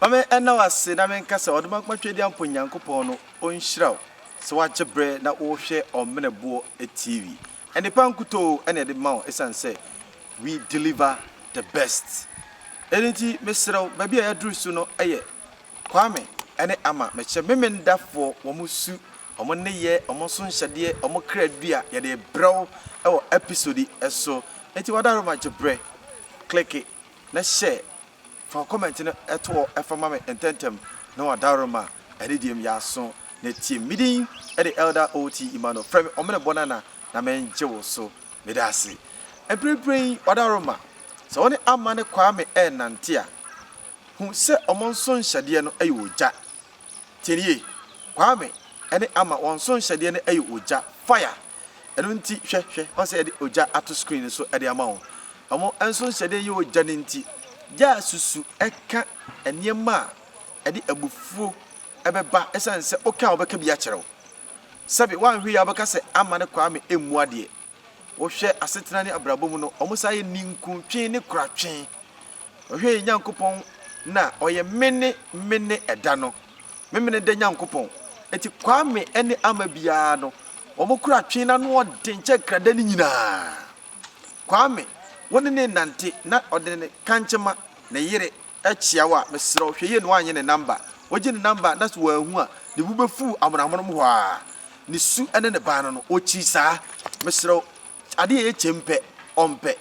Mame ena wase na menkasa oduma kwatwedi ampo Nyankopon no onhyiraw se wajebre na wo hwe Omene Bour TV. Ene pankuto ene de mawo esanse we deliver the best. Eniti mesrew baby ayadru su no eye Kwame ene ama meche memendafo womusu omo neye omo so nhyade omo kradua ye de brew ewo episode eso enti wadaro ma jebre click it na share for comment no eto efama me ententem na wadaroma edidiem yaso na tie midin e the elder ot Emmanuel from Omene Bour na menje wo so medase ebrebren wadaroma so woni amane Kwame nante a hu se omonso nhyade no ayi oja tienie Kwame ene ama wonso nhyade no ayi oja fire eno nti hwehwe o se oja ato screen so ede ama wo omo enso nhyade yi oja ne nti ja susu eka eniema edi abufuo ebeba esanse oka obeka bia kyerɛw sabi wan hwe ya obeka se amane Kwame emu ade wo hwɛ asetena ne abrabom no omusa ye ninku twen ne kuratwen hwe Nyankopɔn na oye mene eda no memene da Nyankopɔn eti Kwame ene ama bia no omukura twen na no ɔden kyɛ krada ne nyinaa Kwame woni ne nante na odene kanchema na yire achiawa mesro hweye no anye ne number wogi ne number na so wahu a ne bubefu amonamono ho a ne su ene ne ba no ochi saa mesro ade ye chempe ompe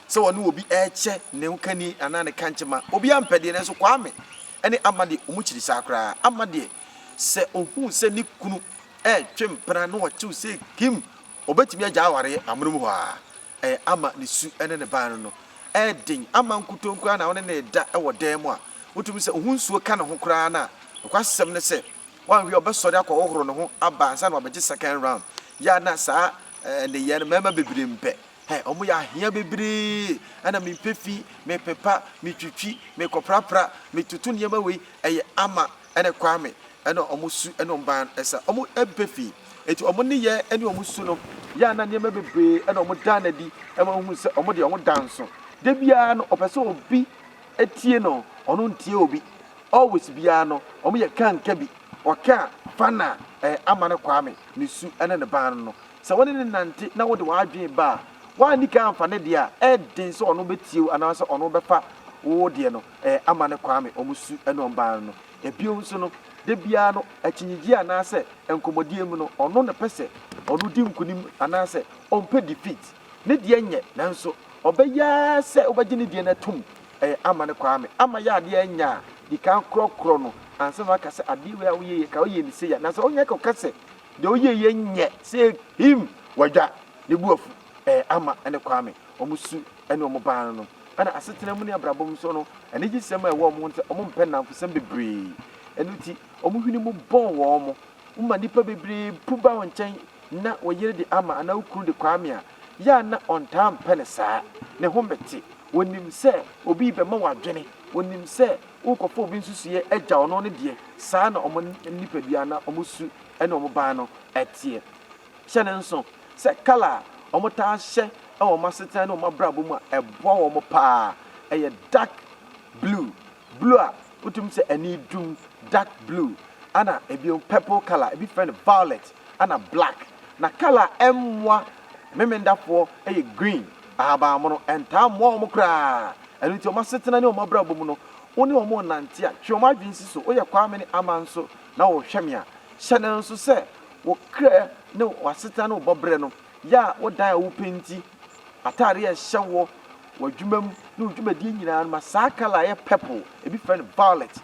so woni obi eche ne nkani ana ne kanchema obi ampede ne so Kwame ene amade omuchiri sakra amade se ohu se ni kunu twempra na ochiw se kim obetimi agya aware amono ho a ama ne su ene ne ban no edin ama nkutonkura na woni ne da ewo dan mu a wotumi se ohun suo ka ne ho kura na kwasem ne se wan hwe obesori akɔhoro ne ho aba ansa na obegye second round ya na saa ne ye mema bebre mpe omo ya hia bebre ana me pefi me pepa me twitwi me koprapra me tutu ne ma wei ama ene Kwame ene omo su ene omban esa omo epefi eti omo ne ye ene omo su no ya na ne ma bebre ene omo dana di ema hu se omo de omo danso de bia no opese obi etie no ono ntie obi always bia no omo ye kanka bi oka fana amane Kwame ne su ene ne ban no se woni ne nante na wode wadwen ba wa ni kan fa ne dia edin so ono betie ana so ono befa wo de no amane Kwame omo su ene omban no ebio so no de bia no achinyigi ana se enkomodie mu no ono ne pese ono di nkunim ana se ompe defeat ne die nye nanso obeya se obaje ne die na tum amane Kwame ama ya de anya di kan krokro no anse ma ka se ade we awoye ka oye ni se ya nanso onye ka se de oye ye nye se him wadwa ne buafu ama ene Kwame omusu ene omoban no ana asetena mu ne abrabom so no ene gisem e wo mo nte omo mpe na mfusem bebre enuti omo hwini mu bon wo mo umma nipa bebre puba wonchen na woyere de ama ana ukuru de Kwame a ya na ontam pene saa ne hombeti wonim se obi be ma wadwene wonim se ukofo obi nsusuye agya ono ne de saa na omo nipa bia na omo su ene omo ban no etie hyene nso se kala omo ta hye o maseta na omo brabo mu a ebo omo pa dark blue a utum se ani dum dark blue ana ebi purple color ebi friend violet ana black na color emwa memendafo green ahaba mo no enta mo omo kra enu ti omo setena ne omo brabo mu no oni omo nante a hwe omo adwinsi so oye Kwame ne amanso na wo hweme a hyene nso se wo kra ne wasetena ne obobre no ya wo dan wo penti atare ya hyewo wadwumam ne wadwumadi nyina no ma color ya purple ebi friend violet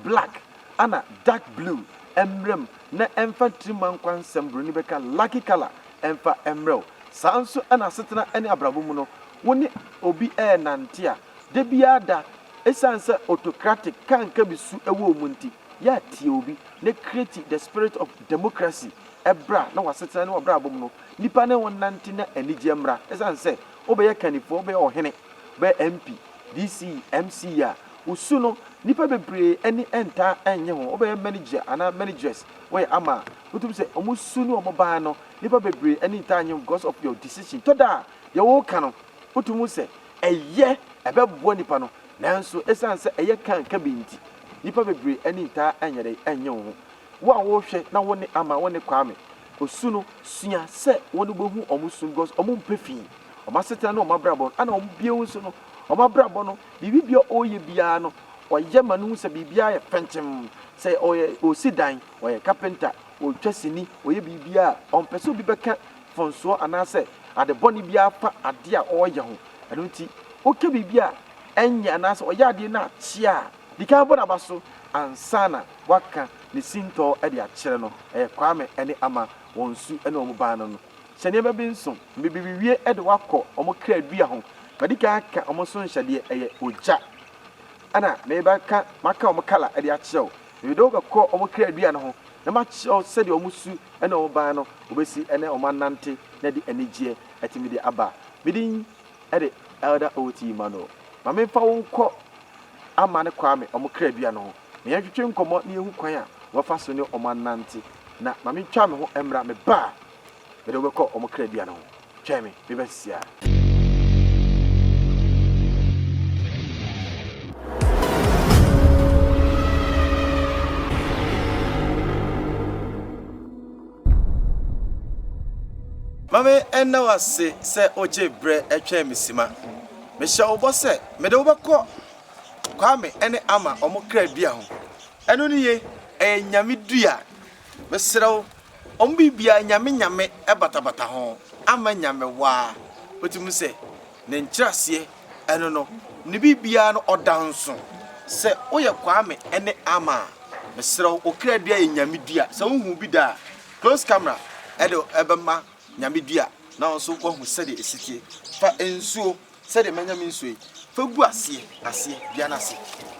black ana dark blue emrem na emfa triman kwansem broni beka lucky color emfa emrel sanso ana setena ene abrabo mu no woni obi nante a de biada esanse autocratic kanka bisu ewo munti ya tie obi ne create the spirit of democracy ebra na wasetena ne abrabo mu no nipa ne wonante na anigye mra esanse obeye kanifo obeye ohene be MP DC MC ya usu no nipa bebre eni enta enye ho obeye manager ana managers we ama utum se omusu no omoban no nipa bebre eni enta enye because of your decision to da ye wo ka no utum se eye ebebo nipa no nanso esanse eye kan ka binti nipa bebre ani ta anyere enye wo a wo hwe na wo ne ama wo ne Kwame osu no sua se wo ne bohu omusu gos omumpefi omasetena no omabrabo ana ombiewu so no omabrabo no bibibia oye bia no oye manu se bibia ye penchem se oye osidan oye carpenter otwasini oye bibia ompese obi beka fonso anase ade boni bia fa ade a oye ho eno nti oke bibia enye anase oye ade na chia dika bo na baso ansana waka ne sinto e de a kire no Kwame ene ama wonsu ene omuba no hyene ba bi nso bibiwie e de wakọ omo kra dua ho madika aka omo so nhyade eye oja ana me ba ka maka omo kala e de a kire o me do bekọ omo kra dua no ho na ma kire se de omo su ene omuba no obesi ene omo nante na de anigye atimi de aba midin e de elder ot mano ma me fa wonko ama ne Kwame omo kra dua no ho me yatwetwe nkomo ne ehu kwan a wafa so ne omo nante na ma me twa me ho emra me ba me do bekọ omo kra dua no ho twa me besia Mame enna wase se oje bre etwa misima me hye obo se me de wobekọ Kwame ene ama omo kra dua ho eno ne ye nyame dua me serew omo bibia nyame ebatabata ho ama nyame wa otimu se ne nkyerase eno no ne bibia no odanso se oye Kwame ene ama me serew okra dua ye nyame dua se wohu bi da close camera edo ebema nyame dua na onso wohu se de esitie fa ensuo se de manyame nsuo fa gu ase bia na ase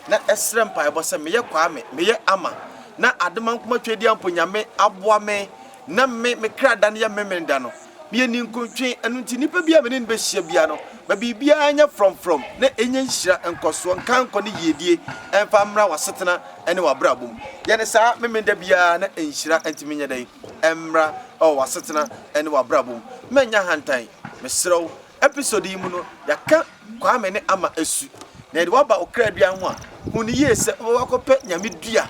na esrem pa ebo se meye Kwame meye ama na adema nkoma twedi ampo nyame aboa me na me kra dan ya memenda no me ni nkontwe enu nti nipa bia me ne be hia bia no ba bibia anya from na enya nhira enkoso nkanko ne yedie emfa mra wasetena ene wabrabom ye ne sa memenda bia na enhira entimi nya dai emra o wasetena ene wabrabom menya hantan mesrew episode yi mu no yaka Kwame ne ama esu na de waba okra dua ho a huni yese wakope nyame dua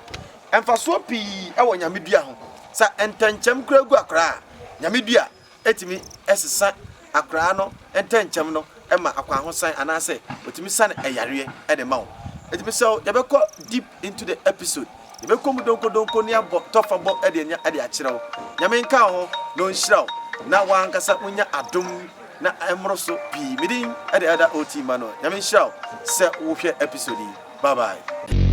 emfa so pi ewo nyame dua ho sa entanchem kra gu akra nyame dua etimi esesa akra no entanchem no ema akwa ho san anase otimi san eyare e de mawo etimi so yebekọ deep into the episode yebekọ mu donko ni abo tofa bo e de nya e de a kire wo nyame nka ho no nhyirawo na wankasa unya adom na emroso pi midin e de ada ot mano nyame nhyirawo se wo hwe episode bye bye.